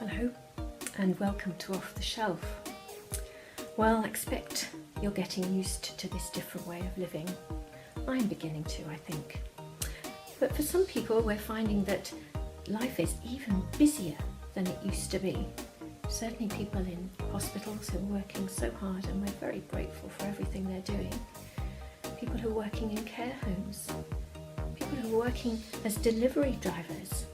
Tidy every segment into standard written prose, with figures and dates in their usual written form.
Hello and welcome to Off the Shelf. Well, I expect you're getting used to this different way of living. I'm beginning to, I think. But for some people, we're finding that life is even busier than it used to be. Certainly people in hospitals who are working so hard, and we're very grateful for everything they're doing. People who are working in care homes. People who are working as delivery drivers.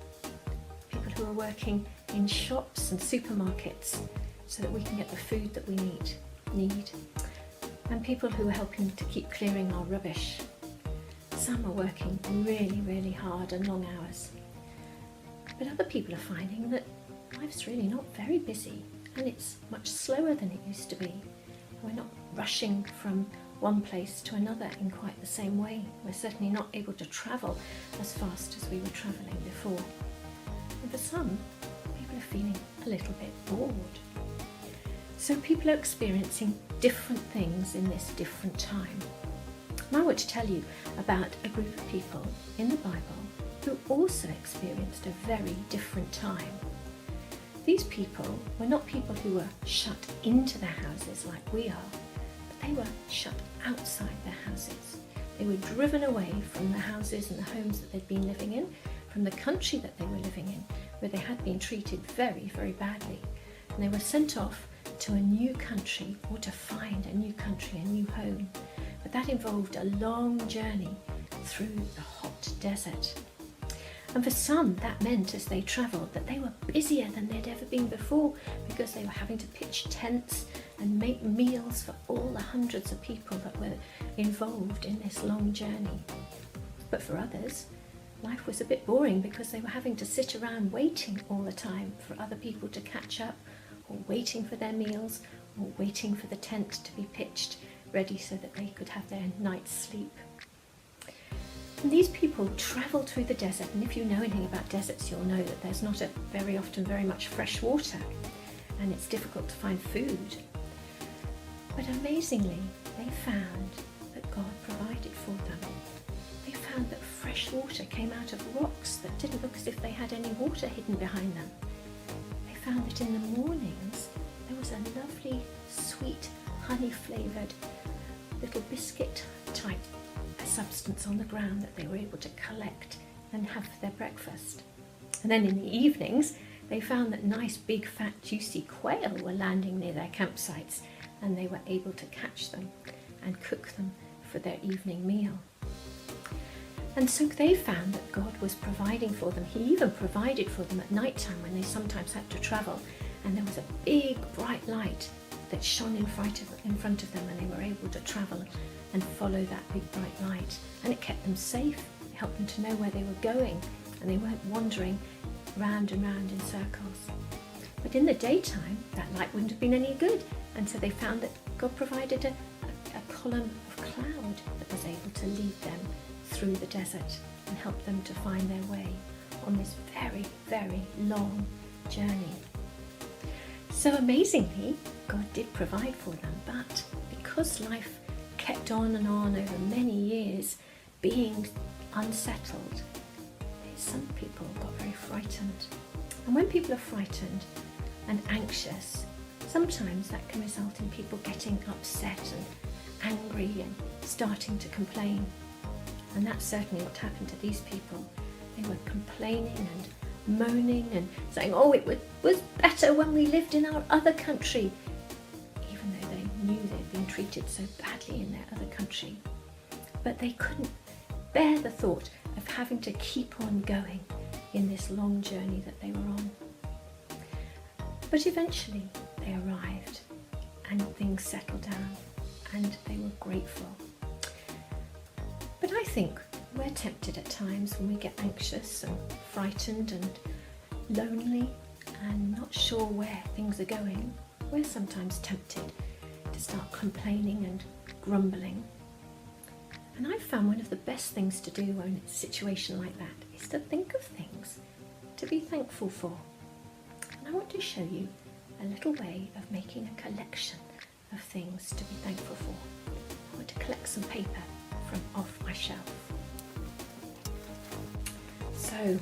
People who are working in shops and supermarkets so that we can get the food that we need. And people who are helping to keep clearing our rubbish. Some are working really, really hard and long hours. But other people are finding that life's really not very busy and it's much slower than it used to be. We're not rushing from one place to another in quite the same way. We're certainly not able to travel as fast as we were travelling before. And for some, people are feeling a little bit bored. So people are experiencing different things in this different time. And I want to tell you about a group of people in the Bible who also experienced a very different time. These people were not people who were shut into their houses like we are, but they were shut outside their houses. They were driven away from the houses and the homes that they'd been living in, from the country that they were living in, where they had been treated very, very badly. And they were sent off to a new country, or to find a new country, a new home. But that involved a long journey through the hot desert. And for some, that meant as they travelled that they were busier than they'd ever been before, because they were having to pitch tents and make meals for all the hundreds of people that were involved in this long journey. But for others, life was a bit boring because they were having to sit around waiting all the time for other people to catch up, or waiting for their meals, or waiting for the tent to be pitched, ready so that they could have their night's sleep. And these people travelled through the desert, and if you know anything about deserts, you'll know that there's not very often very much fresh water, and it's difficult to find food. But amazingly, they found that God provided for them. They found that fresh water came out of rocks that didn't look as if they had any water hidden behind them. They found that in the mornings there was a lovely, sweet, honey-flavoured little biscuit type substance on the ground that they were able to collect and have for their breakfast. And then in the evenings they found that nice big fat juicy quail were landing near their campsites, and they were able to catch them and cook them for their evening meal. And so they found that God was providing for them. He even provided for them at night time when they sometimes had to travel, and there was a big bright light that shone in front of them, and they were able to travel and follow that big bright light. And it kept them safe, it helped them to know where they were going, and they weren't wandering round and round in circles. But in the daytime, that light wouldn't have been any good, and so they found that God provided a column of cloud that was able to lead them through the desert and help them to find their way on this very, very long journey. So amazingly, God did provide for them, but because life kept on and on over many years being unsettled, some people got very frightened. And when people are frightened and anxious, sometimes that can result in people getting upset and angry and starting to complain. And that's certainly what happened to these people. They were complaining and moaning and saying, oh, it was better when we lived in our other country, even though they knew they'd been treated so badly in their other country. But they couldn't bear the thought of having to keep on going in this long journey that they were on. But eventually they arrived and things settled down and they were grateful. But I think we're tempted at times when we get anxious and frightened and lonely and not sure where things are going. We're sometimes tempted to start complaining and grumbling. And I've found one of the best things to do when it's a situation like that is to think of things to be thankful for. And I want to show you a little way of making a collection of things to be thankful for. I want to collect some paper from off my shelf. So,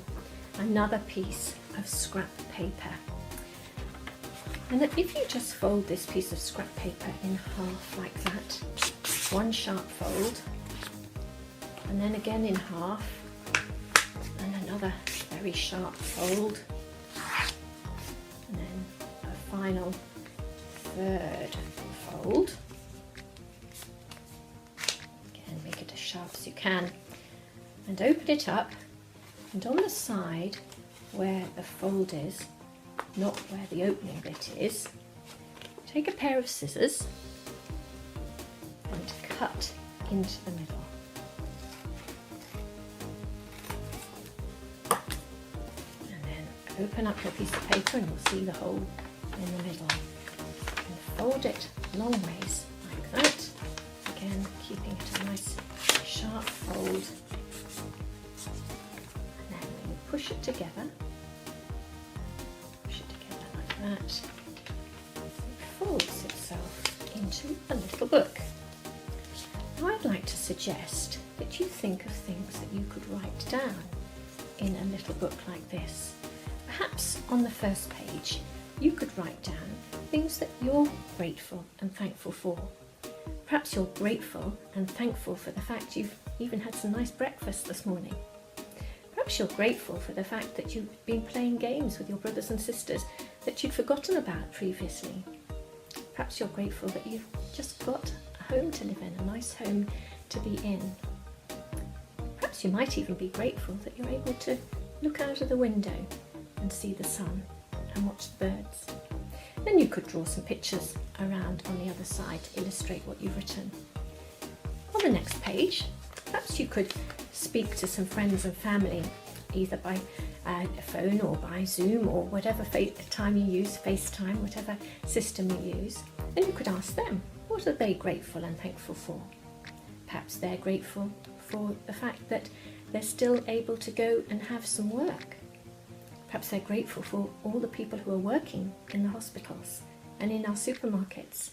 another piece of scrap paper. And that if you just fold this piece of scrap paper in half like that, one sharp fold, and then again in half, and another very sharp fold, and then a final third fold. Again, make it as sharp as you can, and open it up, and on the side where the fold is, not where the opening bit is, take a pair of scissors and cut into the middle. And then open up your piece of paper and you'll see the hole in the middle. And fold it long ways like that. Again, keeping it a nice sharp fold. And then when you push it together, that it folds itself into a little book. Now I'd like to suggest that you think of things that you could write down in a little book like this. Perhaps on the first page you could write down things that you're grateful and thankful for. Perhaps you're grateful and thankful for the fact you've even had some nice breakfast this morning. Perhaps you're grateful for the fact that you've been playing games with your brothers and sisters that you'd forgotten about previously. Perhaps you're grateful that you've just got a home to live in, a nice home to be in. Perhaps you might even be grateful that you're able to look out of the window and see the sun and watch the birds. Then you could draw some pictures around on the other side to illustrate what you've written. On the next page, perhaps you could speak to some friends and family, either by a phone or by Zoom or whatever time you use, FaceTime, whatever system you use, and you could ask them, what are they grateful and thankful for? Perhaps they're grateful for the fact that they're still able to go and have some work. Perhaps they're grateful for all the people who are working in the hospitals and in our supermarkets.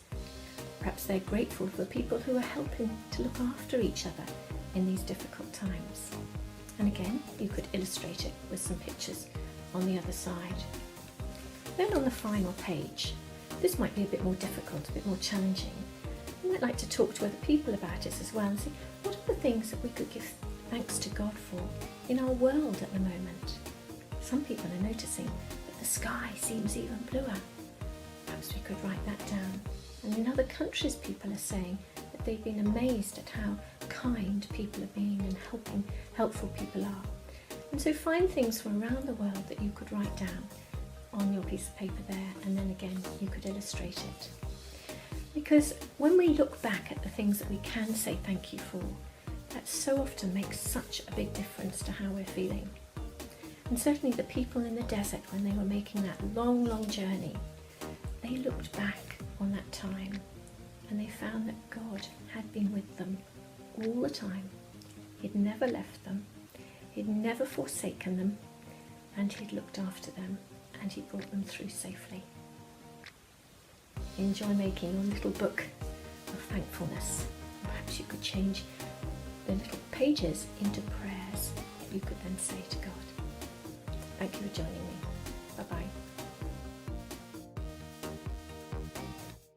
Perhaps they're grateful for people who are helping to look after each other in these difficult times. And again, you could illustrate it with some pictures on the other side. Then on the final page, this might be a bit more difficult, a bit more challenging. You might like to talk to other people about it as well and see what are the things that we could give thanks to God for in our world at the moment. Some people are noticing that the sky seems even bluer. Perhaps we could write that down. And in other countries, people are saying that they've been amazed at how kind people are being and helpful people are. And so find things from around the world that you could write down on your piece of paper there, and then again you could illustrate it. Because when we look back at the things that we can say thank you for, that so often makes such a big difference to how we're feeling. And certainly the people in the desert, when they were making that long, long journey, they looked back on that time and they found that God had been with them all the time. He'd never left them, he'd never forsaken them, and he'd looked after them, and he brought them through safely. Enjoy making your little book of thankfulness. Perhaps you could change the little pages into prayers that you could then say to God. Thank you for joining me. Bye-bye.